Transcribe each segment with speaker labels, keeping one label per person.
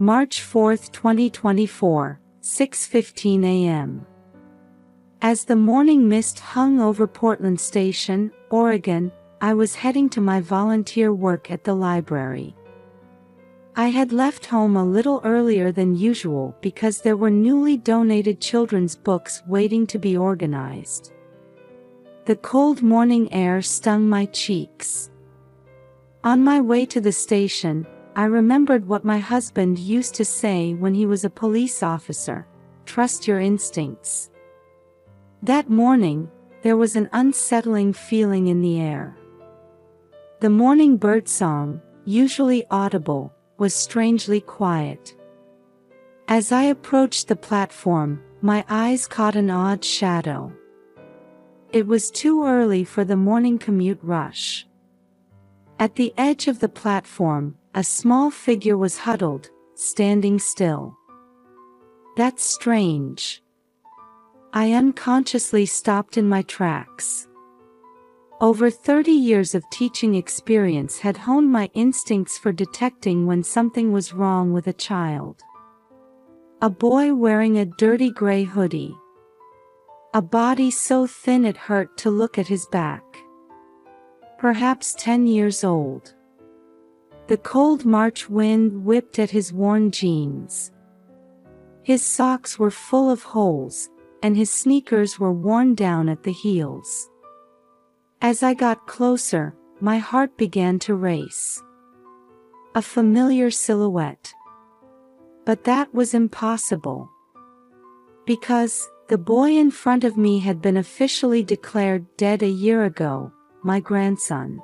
Speaker 1: March 4, 2024, 6:15 a.m. As the morning mist hung over Portland Station, Oregon, I was heading to my volunteer work at the library. I had left home a little earlier than usual because there were newly donated children's books waiting to be organized. The cold morning air stung my cheeks. On my way to the station, I remembered what my husband used to say when he was a police officer: trust your instincts. That morning, there was an unsettling feeling in the air. The morning birdsong, usually audible, was strangely quiet. As I approached the platform, my eyes caught an odd shadow. It was too early for the morning commute rush. At the edge of the platform, a small figure was huddled, standing still. That's strange. I unconsciously stopped in my tracks. Over 30 years of teaching experience had honed my instincts for detecting when something was wrong with a child. A boy wearing a dirty gray hoodie. A body so thin it hurt to look at his back. Perhaps 10 years old. The cold March wind whipped at his worn jeans. His socks were full of holes, and his sneakers were worn down at the heels. As I got closer, my heart began to race. A familiar silhouette. But that was impossible. Because the boy in front of me had been officially declared dead a year ago, my grandson.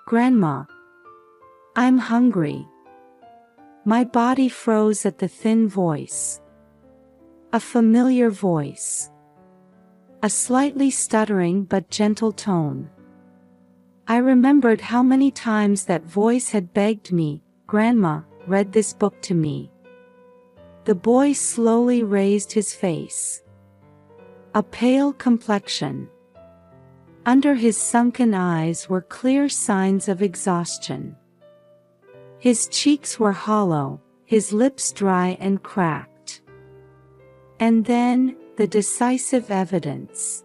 Speaker 1: Grandma. I'm hungry. My body froze at the thin voice. A familiar voice. A slightly stuttering but gentle tone. I remembered how many times that voice had begged me, "Grandma, read this book to me." The boy slowly raised his face. A pale complexion. Under his sunken eyes were clear signs of exhaustion. His cheeks were hollow, his lips dry and cracked. And then, the decisive evidence.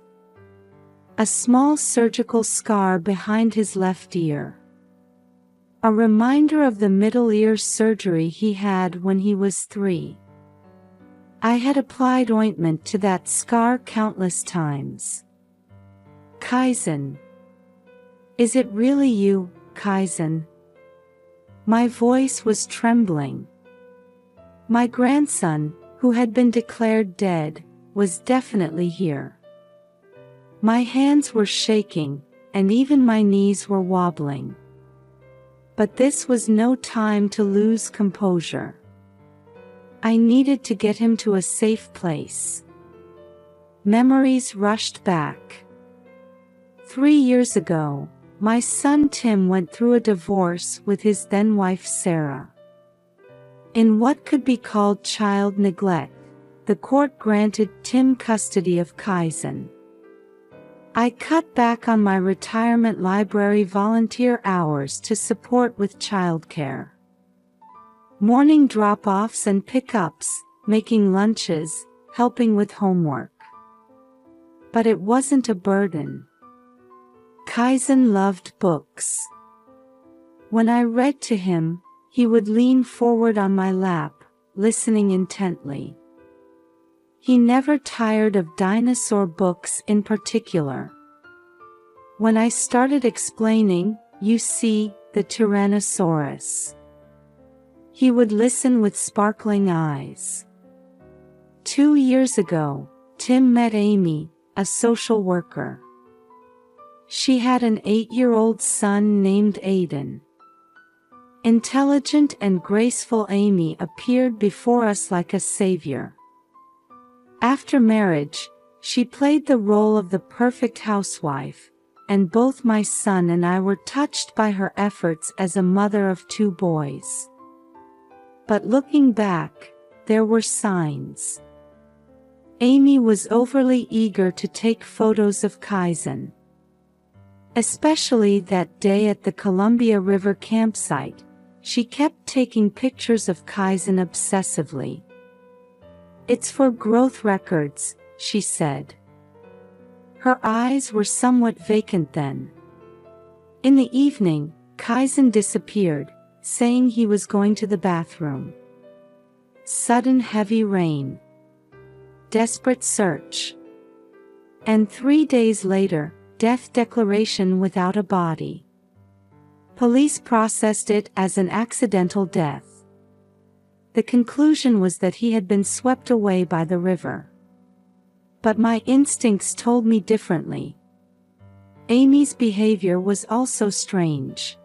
Speaker 1: A small surgical scar behind his left ear. A reminder of the middle ear surgery he had when he was 3. I had applied ointment to that scar countless times. Kaizen. Is it really you, Kaizen? My voice was trembling. My grandson, who had been declared dead, was definitely here. My hands were shaking, and even my knees were wobbling. But this was no time to lose composure. I needed to get him to a safe place. Memories rushed back. 3 years ago, my son Tim went through a divorce with his then-wife Sarah. In what could be called child neglect, the court granted Tim custody of Kaizen. I cut back on my retirement library volunteer hours to support with childcare. Morning drop-offs and pickups, making lunches, helping with homework. But it wasn't a burden. Kaizen loved books. When I read to him, he would lean forward on my lap, listening intently. He never tired of dinosaur books in particular. When I started explaining, you see, the Tyrannosaurus, he would listen with sparkling eyes. 2 years ago, Tim met Amy, a social worker. She had an 8-year-old son named Aiden. Intelligent and graceful Amy appeared before us like a savior. After marriage, she played the role of the perfect housewife, and both my son and I were touched by her efforts as a mother of 2 boys. But looking back, there were signs. Amy was overly eager to take photos of Kaizen. Especially that day at the Columbia River campsite, She kept taking pictures of Kaizen obsessively. "It's for growth records," she said. Her eyes were somewhat vacant then. In the evening, Kaizen disappeared, saying he was going to the bathroom. Sudden heavy rain. Desperate search. And 3 days later, death declaration without a body. Police processed it as an accidental death. The conclusion was that he had been swept away by the river. But my instincts told me differently. Amy's behavior was also strange.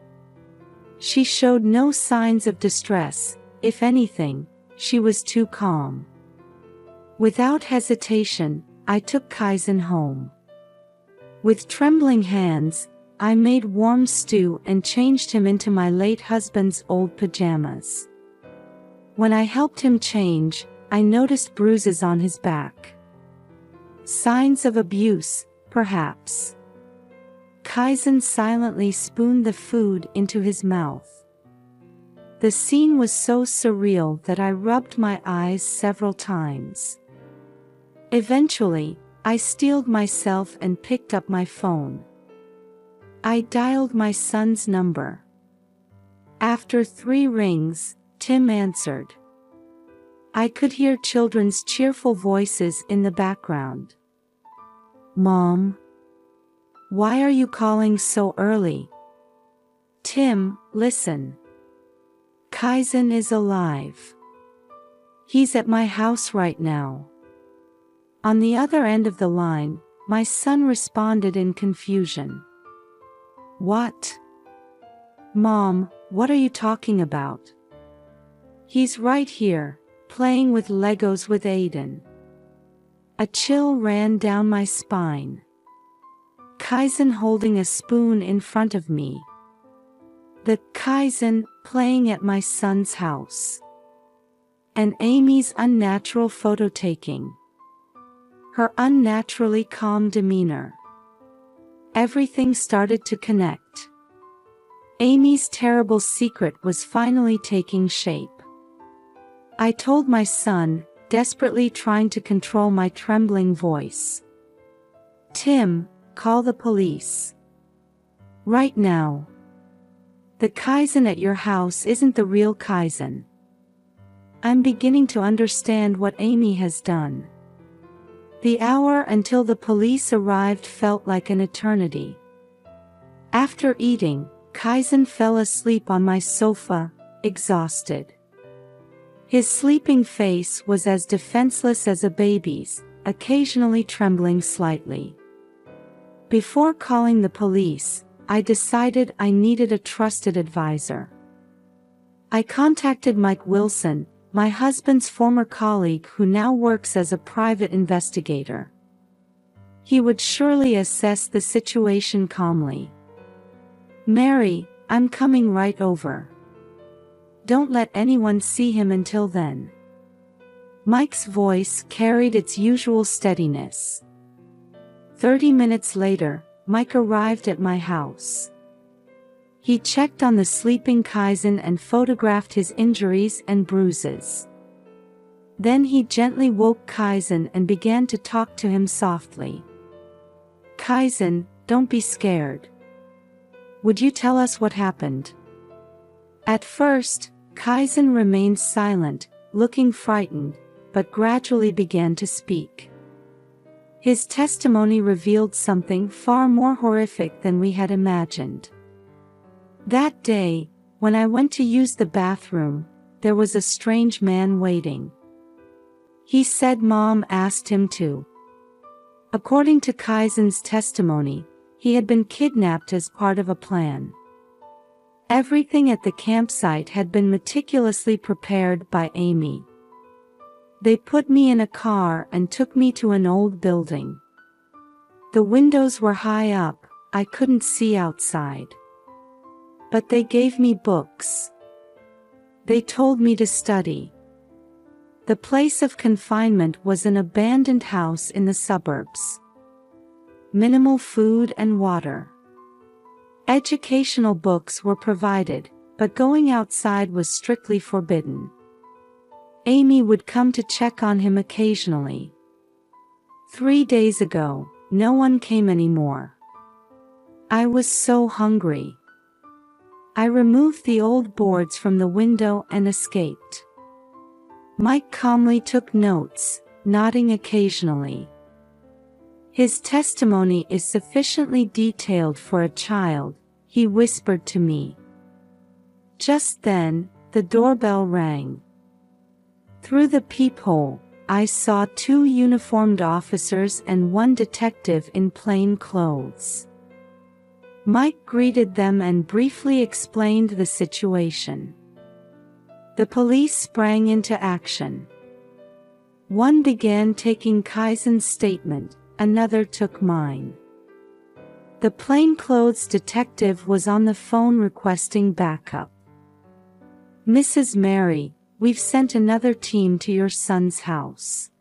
Speaker 1: She showed no signs of distress. If anything, she was too calm. Without hesitation, I took Kaizen home. With trembling hands, I made warm stew and changed him into my late husband's old pajamas. When I helped him change, I noticed bruises on his back. Signs of abuse, perhaps. Kaizen silently spooned the food into his mouth. The scene was so surreal that I rubbed my eyes several times. Eventually, I steeled myself and picked up my phone. I dialed my son's number. After 3 rings, Tim answered. I could hear children's cheerful voices in the background. "Mom? Why are you calling so early?" "Tim, listen. Kaizen is alive. He's at my house right now." On the other end of the line, my son responded in confusion. "What? Mom, what are you talking about?" "He's right here, playing with Legos with Aiden." A chill ran down my spine. Kaizen holding a spoon in front of me. The Kaizen playing at my son's house. And Amy's unnatural photo taking. Her unnaturally calm demeanor. Everything started to connect. Amy's terrible secret was finally taking shape. I told my son, desperately trying to control my trembling voice. "Tim, call the police. Right now. The Kaizen at your house isn't the real Kaizen." I'm beginning to understand what Amy has done. The hour until the police arrived felt like an eternity. After eating, Kaizen fell asleep on my sofa, exhausted. His sleeping face was as defenseless as a baby's, occasionally trembling slightly. Before calling the police, I decided I needed a trusted advisor. I contacted Mike Wilson, my husband's former colleague who now works as a private investigator. He would surely assess the situation calmly. "Mary, I'm coming right over. Don't let anyone see him until then." Mike's voice carried its usual steadiness. 30 minutes later, Mike arrived at my house. He checked on the sleeping Kaizen and photographed his injuries and bruises. Then he gently woke Kaizen and began to talk to him softly. "Kaizen, don't be scared. Would you tell us what happened?" At first, Kaizen remained silent, looking frightened, but gradually began to speak. His testimony revealed something far more horrific than we had imagined. That day, when I went to use the bathroom, there was a strange man waiting. He said Mom asked him to. According to Kaizen's testimony, he had been kidnapped as part of a plan. Everything at the campsite had been meticulously prepared by Amy. They put me in a car and took me to an old building. The windows were high up, I couldn't see outside. But they gave me books. They told me to study. The place of confinement was an abandoned house in the suburbs. Minimal food and water. Educational books were provided, but going outside was strictly forbidden. Amy would come to check on him occasionally. 3 days ago, no one came anymore. I was so hungry. I removed the old boards from the window and escaped. Mike calmly took notes, nodding occasionally. His testimony is sufficiently detailed for a child, he whispered to me. Just then, the doorbell rang. Through the peephole, I saw 2 uniformed officers and 1 detective in plain clothes. Mike greeted them and briefly explained the situation. The police sprang into action. One began taking Kaizen's statement, another took mine. The plainclothes detective was on the phone requesting backup. Mrs. Mary, we've sent another team to your son's house.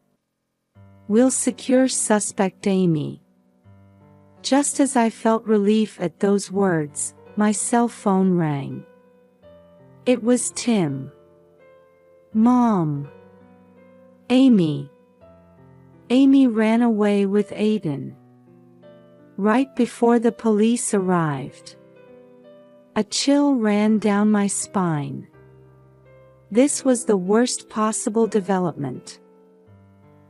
Speaker 1: We'll secure suspect Amy. Just as I felt relief at those words, my cell phone rang. It was Tim. Mom. Amy. Amy ran away with Aiden. Right before the police arrived. A chill ran down my spine. This was the worst possible development.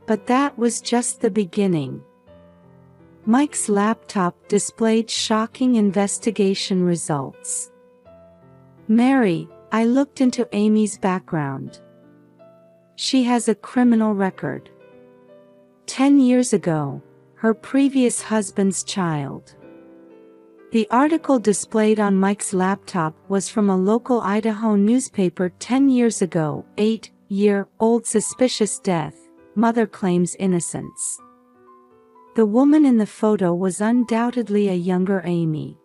Speaker 1: But that was just the beginning. Mike's laptop displayed shocking investigation results. Mary, I looked into Amy's background. She has a criminal record. 10 years ago, her previous husband's child. The article displayed on Mike's laptop was from a local Idaho newspaper 10 years ago. 8-year-old suspicious death, mother claims innocence. The woman in the photo was undoubtedly a younger Amy.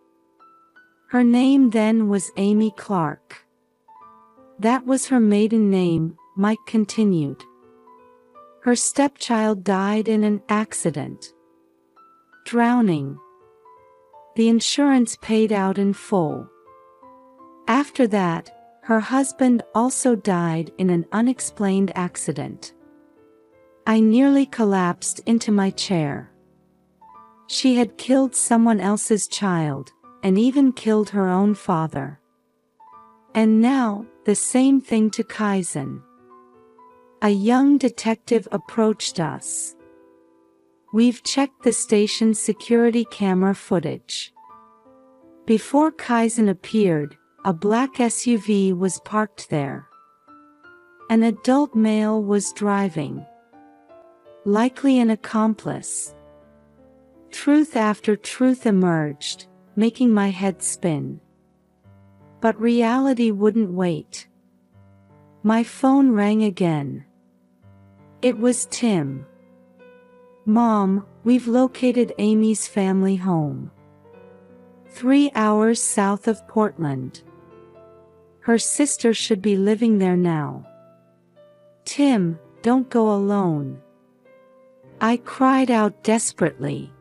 Speaker 1: Her name then was Amy Clark. That was her maiden name, Mike continued. Her stepchild died in an accident. Drowning. The insurance paid out in full. After that, her husband also died in an unexplained accident. I nearly collapsed into my chair. She had killed someone else's child, and even killed her own father. And now, the same thing to Kaizen. A young detective approached us. We've checked the station's security camera footage. Before Kaizen appeared, a black SUV was parked there. An adult male was driving. Likely an accomplice. Truth after truth emerged, making my head spin. But reality wouldn't wait. My phone rang again. It was Tim. Mom, we've located Amy's family home. 3 hours south of Portland. Her sister should be living there now. Tim, don't go alone. I cried out desperately.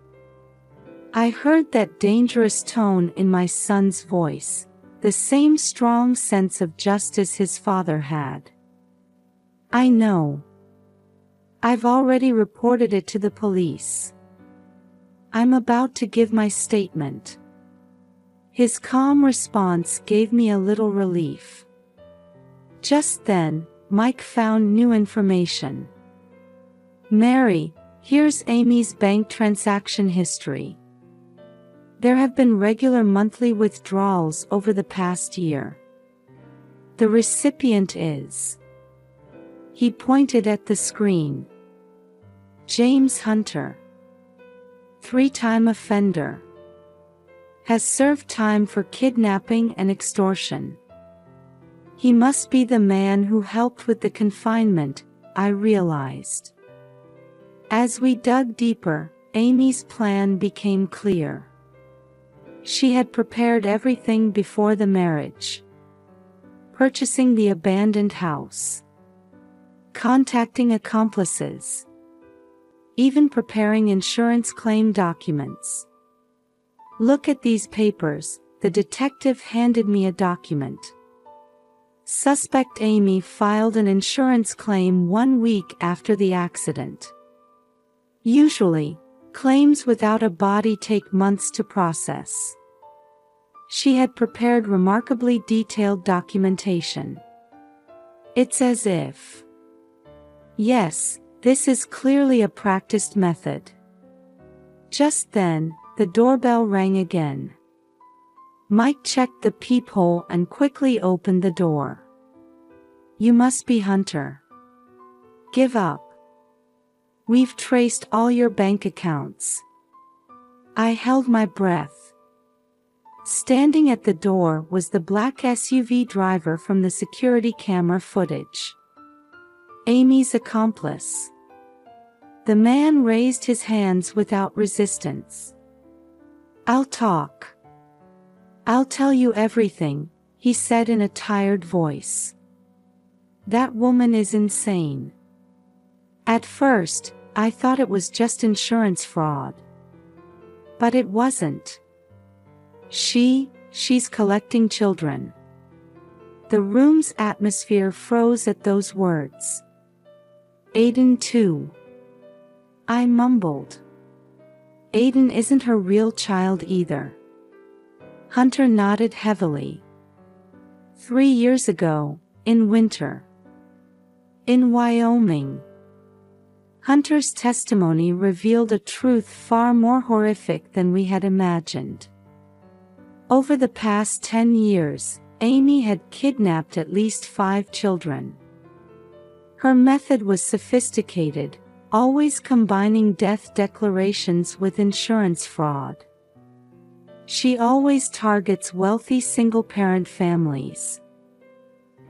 Speaker 1: I heard that dangerous tone in my son's voice, the same strong sense of justice his father had. I know. I've already reported it to the police. I'm about to give my statement. His calm response gave me a little relief. Just then, Mike found new information. Mary, here's Amy's bank transaction history. There have been regular monthly withdrawals over the past year. The recipient is. He pointed at the screen. James Hunter. 3-time offender. Has served time for kidnapping and extortion. He must be the man who helped with the confinement, I realized. As we dug deeper, Amy's plan became clear. She had prepared everything before the marriage. Purchasing the abandoned house. Contacting accomplices. Even preparing insurance claim documents. Look at these papers, the detective handed me a document. Suspect Amy filed an insurance claim 1 week after the accident. Usually, claims without a body take months to process. She had prepared remarkably detailed documentation. It's as if, yes, this is clearly a practiced method. Just then, the doorbell rang again. Mike checked the peephole and quickly opened the door. You must be Hunter. Give up. We've traced all your bank accounts. I held my breath. Standing at the door was the black SUV driver from the security camera footage. Amy's accomplice. The man raised his hands without resistance. I'll talk. I'll tell you everything, he said in a tired voice. That woman is insane. At first, I thought it was just insurance fraud. But it wasn't. She's collecting children. The room's atmosphere froze at those words. Aiden too. I mumbled. Aiden isn't her real child either. Hunter nodded heavily. 3 years ago, in winter. In Wyoming. Hunter's testimony revealed a truth far more horrific than we had imagined. Over the past 10 years, Amy had kidnapped at least 5 children. Her method was sophisticated, always combining death declarations with insurance fraud. She always targets wealthy single-parent families.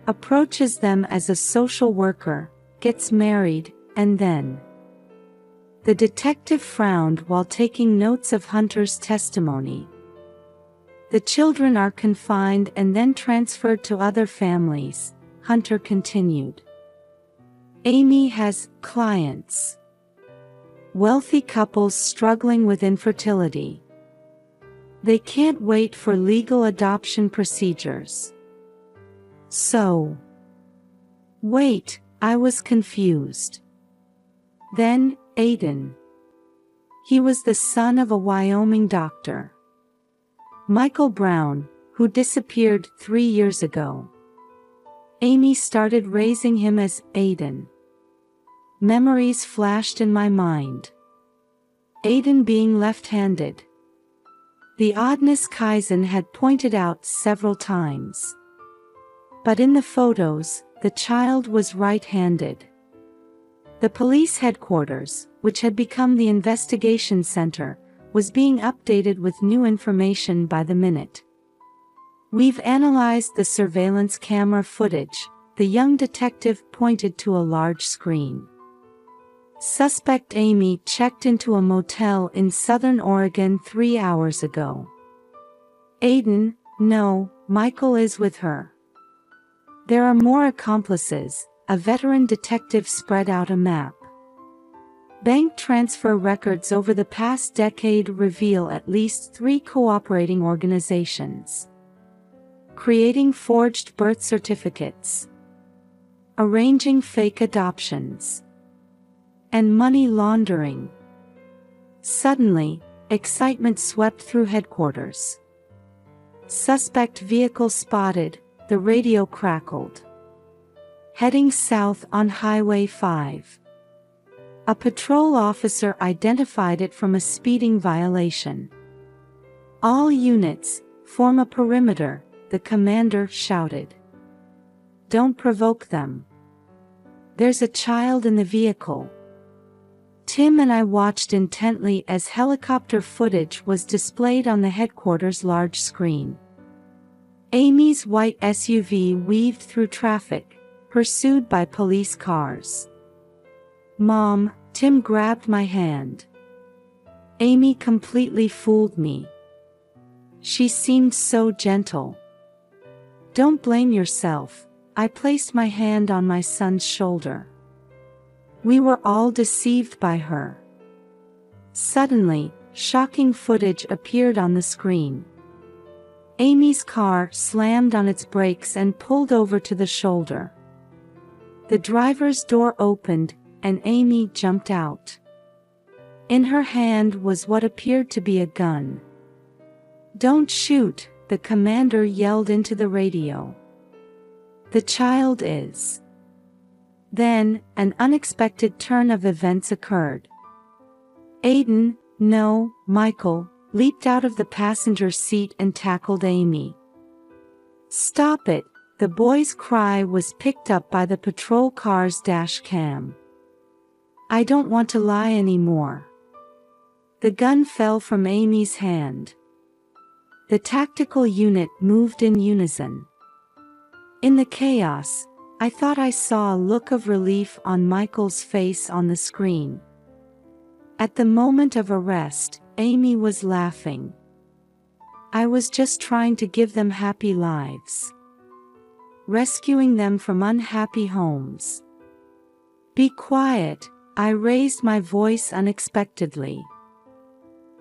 Speaker 1: Approaches them as a social worker, gets married, and then. The detective frowned while taking notes of Hunter's testimony. The children are confined and then transferred to other families, Hunter continued. Amy has clients. Wealthy couples struggling with infertility. They can't wait for legal adoption procedures. So. Wait, I was confused. Then, Aiden. He was the son of a Wyoming doctor. Michael Brown, who disappeared 3 years ago. Amy started raising him as Aiden. Memories flashed in my mind. Aiden being left-handed. The oddness Kaizen had pointed out several times. But in the photos, the child was right-handed. The police headquarters, which had become the investigation center, was being updated with new information by the minute. We've analyzed the surveillance camera footage, the young detective pointed to a large screen. Suspect Amy checked into a motel in Southern Oregon 3 hours ago. Aiden, no, Michael is with her. There are more accomplices, a veteran detective spread out a map. Bank transfer records over the past decade reveal at least 3 cooperating organizations. Creating forged birth certificates. Arranging fake adoptions. And money laundering. Suddenly, excitement swept through headquarters. Suspect vehicle spotted, the radio crackled. Heading south on Highway 5. A patrol officer identified it from a speeding violation. All units, form a perimeter, the commander shouted. Don't provoke them. There's a child in the vehicle. Tim and I watched intently as helicopter footage was displayed on the headquarters' large screen. Amy's white SUV weaved through traffic, pursued by police cars. Mom, Tim grabbed my hand. Amy completely fooled me. She seemed so gentle. Don't blame yourself, I placed my hand on my son's shoulder. We were all deceived by her. Suddenly, shocking footage appeared on the screen. Amy's car slammed on its brakes and pulled over to the shoulder. The driver's door opened, and Amy jumped out. In her hand was what appeared to be a gun. "Don't shoot," the commander yelled into the radio. "The child is." Then, an unexpected turn of events occurred. Aiden, no, Michael, leaped out of the passenger seat and tackled Amy. "Stop it!" The boy's cry was picked up by the patrol car's dash cam. "I don't want to lie anymore." The gun fell from Amy's hand. The tactical unit moved in unison. In the chaos, I thought I saw a look of relief on Michael's face on the screen. At the moment of arrest, Amy was laughing. I was just trying to give them happy lives. Rescuing them from unhappy homes. "Be quiet," I raised my voice unexpectedly.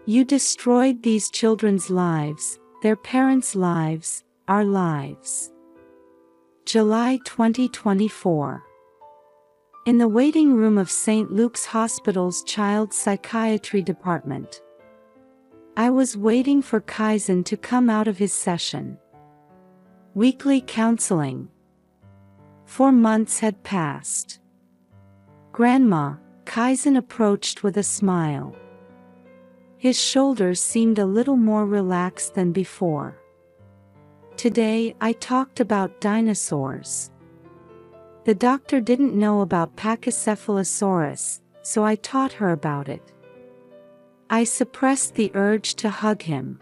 Speaker 1: "You destroyed these children's lives, their parents' lives, our lives." July 2024. In the waiting room of St. Luke's Hospital's Child Psychiatry Department. I was waiting for Kaizen to come out of his session. Weekly counseling. 4 months had passed. "Grandma," Kaizen approached with a smile. His shoulders seemed a little more relaxed than before. "Today I talked about dinosaurs. The doctor didn't know about Pachycephalosaurus, so I taught her about it." I suppressed the urge to hug him.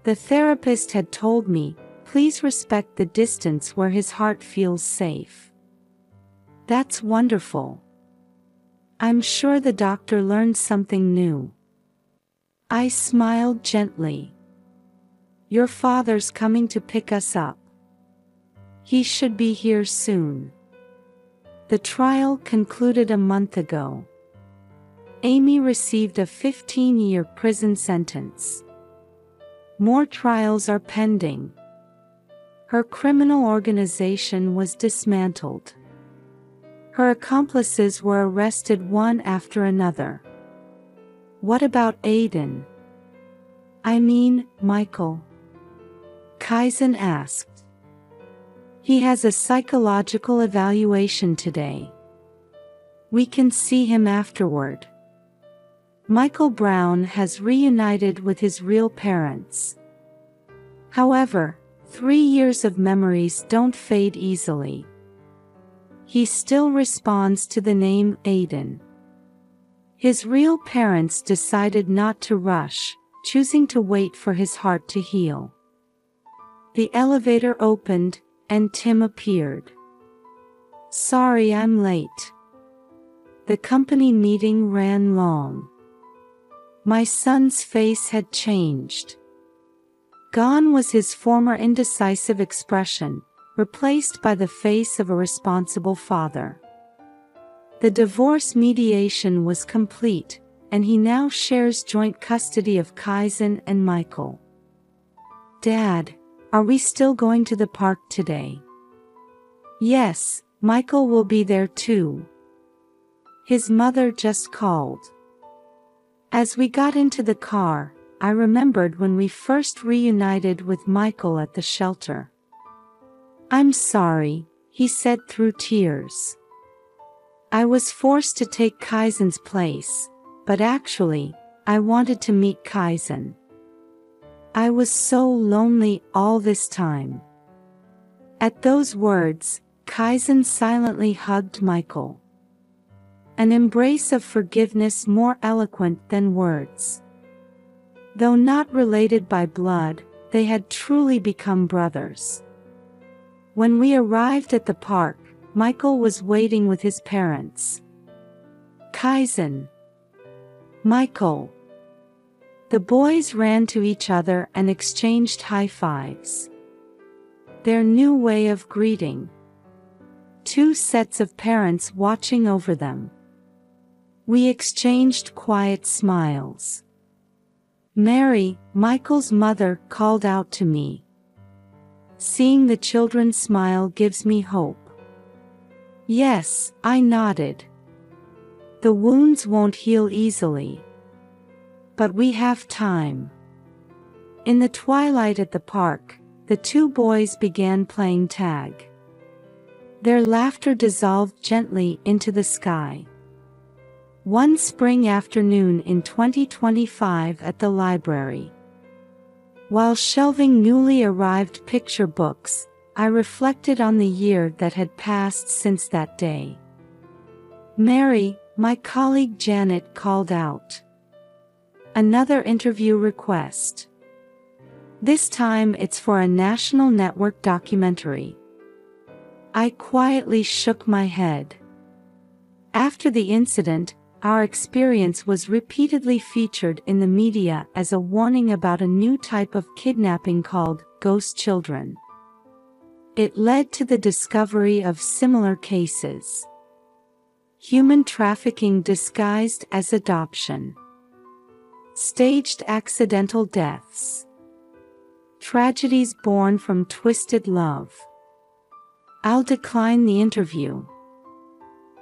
Speaker 1: The therapist had told me, "Please respect the distance where his heart feels safe." That's wonderful. I'm sure the doctor learned something new. I smiled gently. "Your father's coming to pick us up. He should be here soon." The trial concluded a month ago. Amy received a 15-year prison sentence. More trials are pending. Her criminal organization was dismantled. Her accomplices were arrested one after another. What about Aiden? I mean, Michael? Kaizen asked. He has a psychological evaluation today. We can see him afterward. Michael Brown has reunited with his real parents. However, 3 years of memories don't fade easily. He still responds to the name Aiden. His real parents decided not to rush, choosing to wait for his heart to heal. The elevator opened, and Tim appeared. Sorry I'm late. The company meeting ran long. My son's face had changed. Gone was his former indecisive expression, replaced by the face of a responsible father. The divorce mediation was complete, and he now shares joint custody of Kaizen and Michael. Dad, are we still going to the park today? Yes, Michael will be there too. His mother just called. As we got into the car, I remembered when we first reunited with Michael at the shelter. I'm sorry, he said through tears. I was forced to take Kaizen's place, but actually, I wanted to meet Kaizen. I was so lonely all this time. At those words, Kaizen silently hugged Michael. An embrace of forgiveness more eloquent than words. Though not related by blood, they had truly become brothers. When we arrived at the park, Michael was waiting with his parents. Kaizen. Michael. The boys ran to each other and exchanged high fives. Their new way of greeting. 2 sets of parents watching over them. We exchanged quiet smiles. Mary, Michael's mother, called out to me. Seeing the children smile gives me hope. Yes, I nodded. The wounds won't heal easily. But we have time. In the twilight at the park, the two boys began playing tag. Their laughter dissolved gently into the sky. One spring afternoon in 2025 at the library. While shelving newly arrived picture books, I reflected on the year that had passed since that day. Mary, my colleague Janet called out. Another interview request. This time it's for a national network documentary. I quietly shook my head. After the incident, our experience was repeatedly featured in the media as a warning about a new type of kidnapping called ghost children. It led to the discovery of similar cases. Human trafficking disguised as adoption. Staged accidental deaths. Tragedies born from twisted love. I'll decline the interview.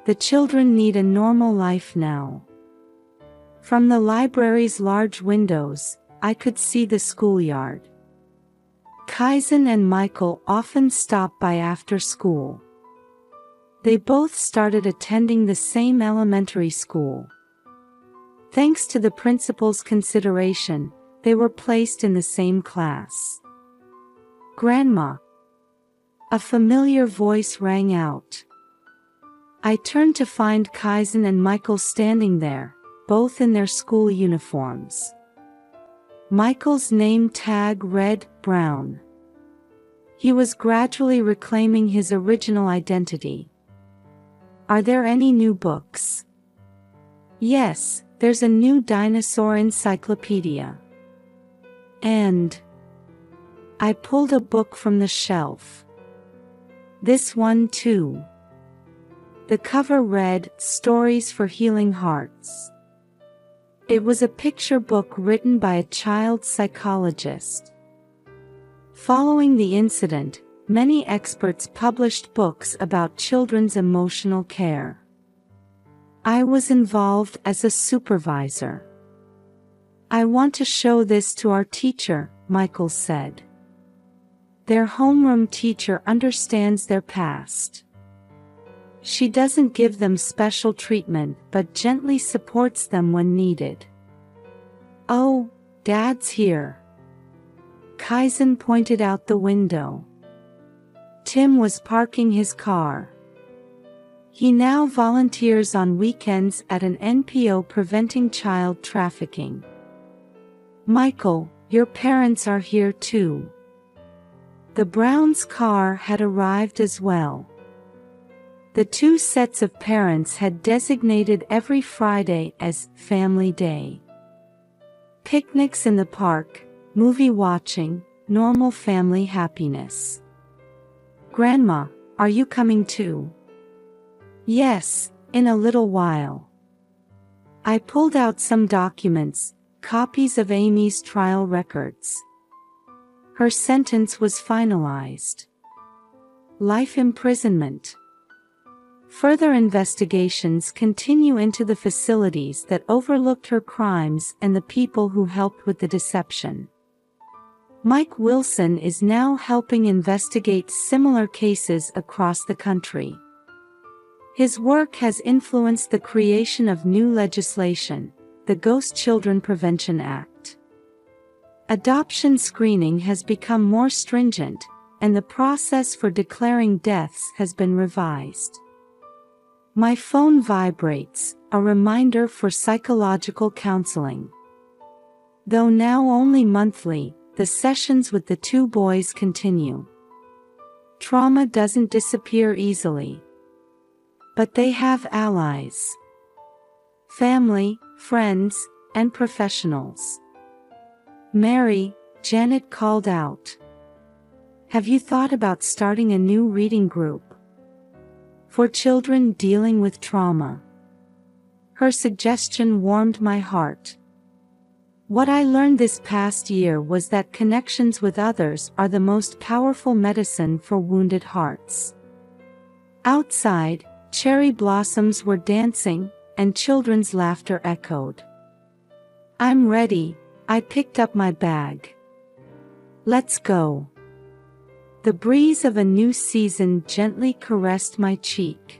Speaker 1: The children need a normal life now. From the library's large windows, I could see the schoolyard. Kaizen and Michael often stopped by after school. They both started attending the same elementary school. Thanks to the principal's consideration, they were placed in the same class. Grandma. A familiar voice rang out. I turned to find Kaizen and Michael standing there, both in their school uniforms. Michael's name tag read Brown. He was gradually reclaiming his original identity. Are there any new books? Yes, there's a new dinosaur encyclopedia. And I pulled a book from the shelf. This one too. The cover read, Stories for Healing Hearts. It was a picture book written by a child psychologist. Following the incident, many experts published books about children's emotional care. I was involved as a supervisor. I want to show this to our teacher, Michael said. Their homeroom teacher understands their past. She doesn't give them special treatment but gently supports them when needed. Oh, Dad's here. Kaizen pointed out the window. Tim was parking his car. He now volunteers on weekends at an NPO preventing child trafficking. Michael, your parents are here too. The Browns' car had arrived as well. The two sets of parents had designated every Friday as Family Day. Picnics in the park, movie watching, normal family happiness. Grandma, are you coming too? Yes, in a little while. I pulled out some documents, copies of Amy's trial records. Her sentence was finalized. Life imprisonment. Further investigations continue into the facilities that overlooked her crimes and the people who helped with the deception. Mike Wilson is now helping investigate similar cases across the country. His work has influenced the creation of new legislation, the Ghost Children Prevention Act. Adoption screening has become more stringent, and the process for declaring deaths has been revised. My phone vibrates, a reminder for psychological counseling. Though now only monthly, the sessions with the two boys continue. Trauma doesn't disappear easily. But they have allies. Family, friends, and professionals. Mary, Janet called out. Have you thought about starting a new reading group? For children dealing with trauma. Her suggestion warmed my heart. What I learned this past year was that connections with others are the most powerful medicine for wounded hearts. Outside, cherry blossoms were dancing, and children's laughter echoed. I'm ready, I picked up my bag. Let's go. The breeze of a new season gently caressed my cheek.